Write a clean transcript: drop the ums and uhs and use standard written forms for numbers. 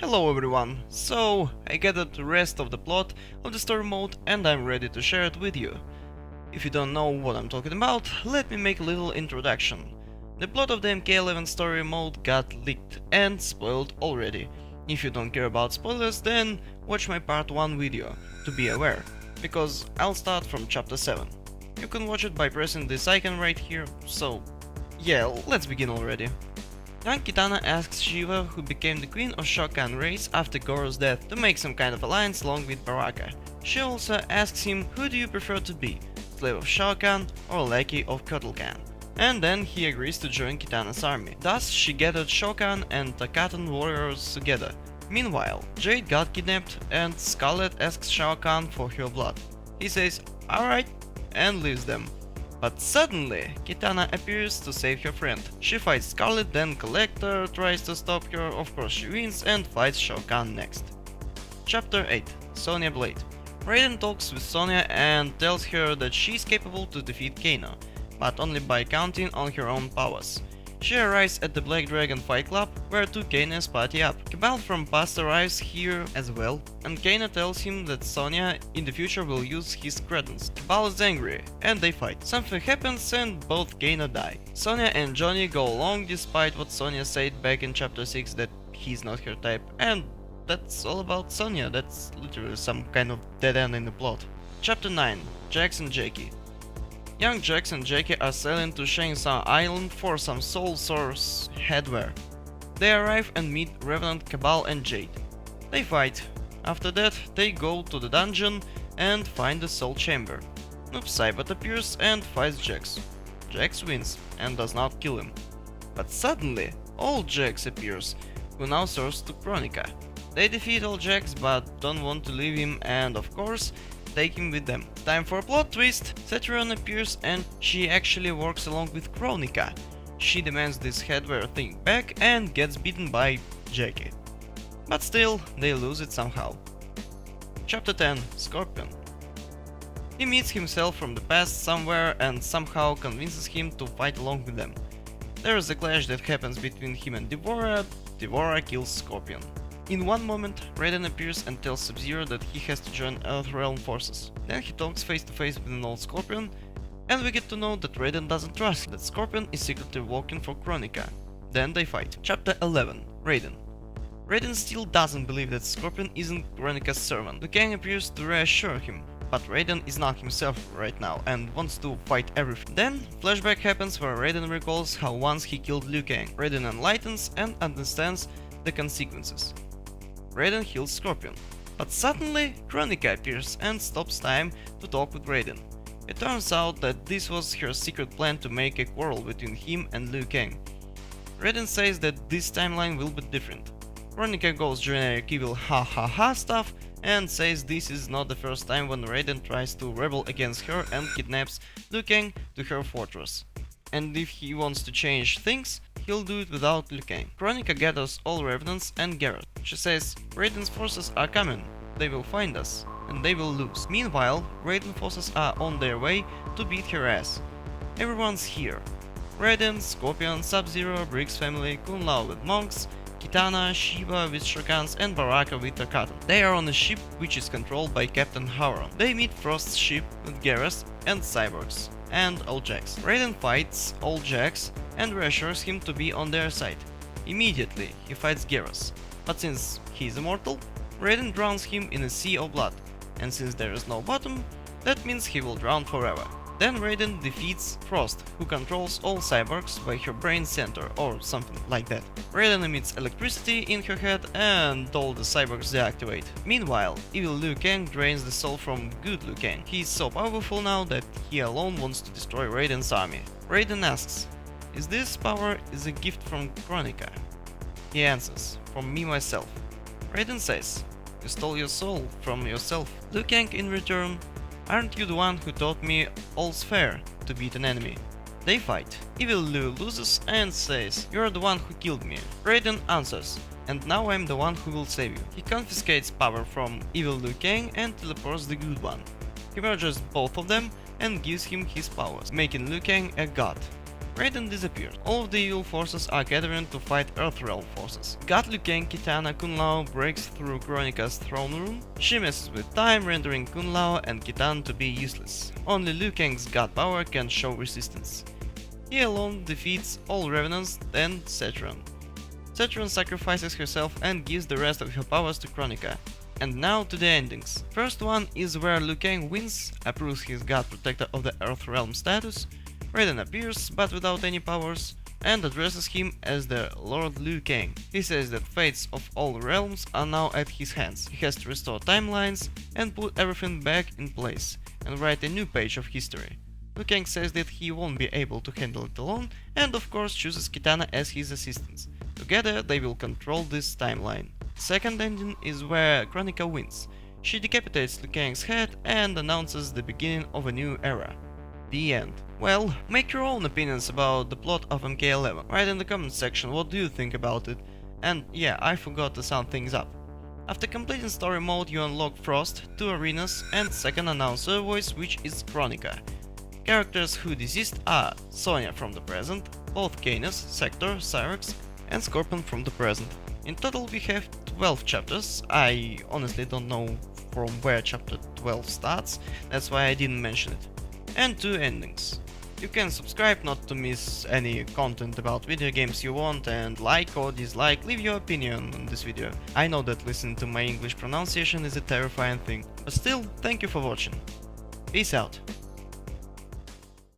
Hello everyone, so I gathered the rest of the plot of the story mode and I'm ready to share it with you. If you don't know what I'm talking about, let me make a little introduction. The plot of the MK11 story mode got leaked and spoiled already. If you don't care about spoilers, then watch my part 1 video to be aware, because I'll start from chapter 7. You can watch it by pressing this icon right here, so yeah, let's begin already. Young Kitana asks Sheeva, who became the queen of Shao Kahn race after Goro's death, to make some kind of alliance along with Baraka. She also asks him, who do you prefer to be, slave of Shao Kahn or lackey of Kotal Kahn? And then he agrees to join Kitana's army. Thus she gathered Shao Kahn and Takatan warriors together. Meanwhile, Jade got kidnapped and Scarlet asks Shao Kahn for her blood. He says, alright, and leaves them. But suddenly, Kitana appears to save her friend. She fights Scarlet, then Collector tries to stop her, of course she wins and fights Shao Kahn next. Chapter 8 Sonya Blade. Raiden talks with Sonya and tells her that she is capable to defeat Kano, but only by counting on her own powers. She arrives at the Black Dragon Fight Club, where two Kanos party up. Cabal from past arrives here as well, and Kano tells him that Sonya in the future will use his credence. Cabal is angry, and they fight. Something happens and both Kano die. Sonya and Johnny go along despite what Sonya said back in chapter 6 that he's not her type, and that's all about Sonya. That's literally some kind of dead end in the plot. Chapter 9 Jax and Jackie. Young Jax and Jackie are sailing to Chainsaw Island for some Soul Source headwear. They arrive and meet Revenant, Cabal and Jade. They fight. After that, they go to the dungeon and find the Soul Chamber. Noob Saibot appears and fights Jax. Jax wins and does not kill him. But suddenly, old Jax appears, who now serves to Kronika. They defeat old Jax but don't want to leave him and, of course, take him with them. Time for a plot twist! Satyrion appears and she actually works along with Kronika. She demands this headwear thing back and gets beaten by Jackie. But still, they lose it somehow. Chapter 10 Scorpion. He meets himself from the past somewhere and somehow convinces him to fight along with them. There is a clash that happens between him and Devora. Devora kills Scorpion. In one moment, Raiden appears and tells Sub-Zero that he has to join Earthrealm forces. Then he talks face to face with an old Scorpion, and we get to know that Raiden doesn't trust that Scorpion is secretly working for Kronika. Then they fight. Chapter 11 Raiden. Raiden still doesn't believe that Scorpion isn't Kronika's servant. Liu Kang appears to reassure him, but Raiden is not himself right now and wants to fight everything. Then, flashback happens where Raiden recalls how once he killed Liu Kang. Raiden enlightens and understands the consequences. Raiden heals Scorpion. But suddenly, Kronika appears and stops time to talk with Raiden. It turns out that this was her secret plan to make a quarrel between him and Liu Kang. Raiden says that this timeline will be different. Kronika goes generic evil ha ha ha stuff and says this is not the first time when Raiden tries to rebel against her and kidnaps Liu Kang to her fortress. And if he wants to change things, he'll do it without Liu Kang. Kronika gathers all Revenants and Garrett. She says, Raiden's forces are coming, they will find us, and they will lose. Meanwhile, Raiden forces are on their way to beat her ass. Everyone's here. Raiden, Scorpion, Sub-Zero, Briggs family, Kun Lao with monks, Kitana, Sheeva with shurikens and Baraka with Takatan. They are on a ship which is controlled by Captain Howron. They meet Frost's ship with Garrus and cyborgs, and Old Jax. Raiden fights Old Jax and reassures him to be on their side. Immediately, he fights Garrus, but since he is immortal, Raiden drowns him in a sea of blood, and since there is no bottom, that means he will drown forever. Then Raiden defeats Frost, who controls all cyborgs by her brain center or something like that. Raiden emits electricity in her head and all the cyborgs deactivate. Meanwhile, evil Liu Kang drains the soul from good Liu Kang. He is so powerful now that he alone wants to destroy Raiden's army. Raiden asks, is this power a gift from Kronika? He answers, from me myself. Raiden says, you stole your soul from yourself. Liu Kang in return, aren't you the one who taught me all's fair to beat an enemy? They fight. Evil Liu loses and says, you're the one who killed me. Raiden answers, and now I'm the one who will save you. He confiscates power from evil Liu Kang and teleports the good one. He merges both of them and gives him his powers, making Liu Kang a god. Raiden disappeared. All of the evil forces are gathering to fight Earthrealm forces. God Liu Kang, Kitana, Kung Lao breaks through Kronika's throne room. She messes with time, rendering Kung Lao and Kitana to be useless. Only Liu Kang's god power can show resistance. He alone defeats all Revenants and Saturn. Saturn sacrifices herself and gives the rest of her powers to Kronika. And now to the endings. First one is where Liu Kang wins, approves his god protector of the Earthrealm status. Raiden appears, but without any powers, and addresses him as the Lord Liu Kang. He says that fates of all realms are now at his hands. He has to restore timelines and put everything back in place, and write a new page of history. Liu Kang says that he won't be able to handle it alone, and of course chooses Kitana as his assistant. Together they will control this timeline. Second ending is where Kronika wins. She decapitates Liu Kang's head and announces the beginning of a new era. The end. Well, make your own opinions about the plot of MK11. Write in the comment section what do you think about it. And yeah, I forgot to sum things up. After completing story mode you unlock Frost, 2 arenas and second announcer voice, which is Kronika. Characters who deceased are Sonya from the present, both Canis, Sector, Cyrex and Scorpion from the present. In total we have 12 chapters. I honestly don't know from where chapter 12 starts, that's why I didn't mention it. And 2 endings. You can subscribe not to miss any content about video games you want, and like or dislike, leave your opinion on this video. I know that listening to my English pronunciation is a terrifying thing, but still, thank you for watching. Peace out.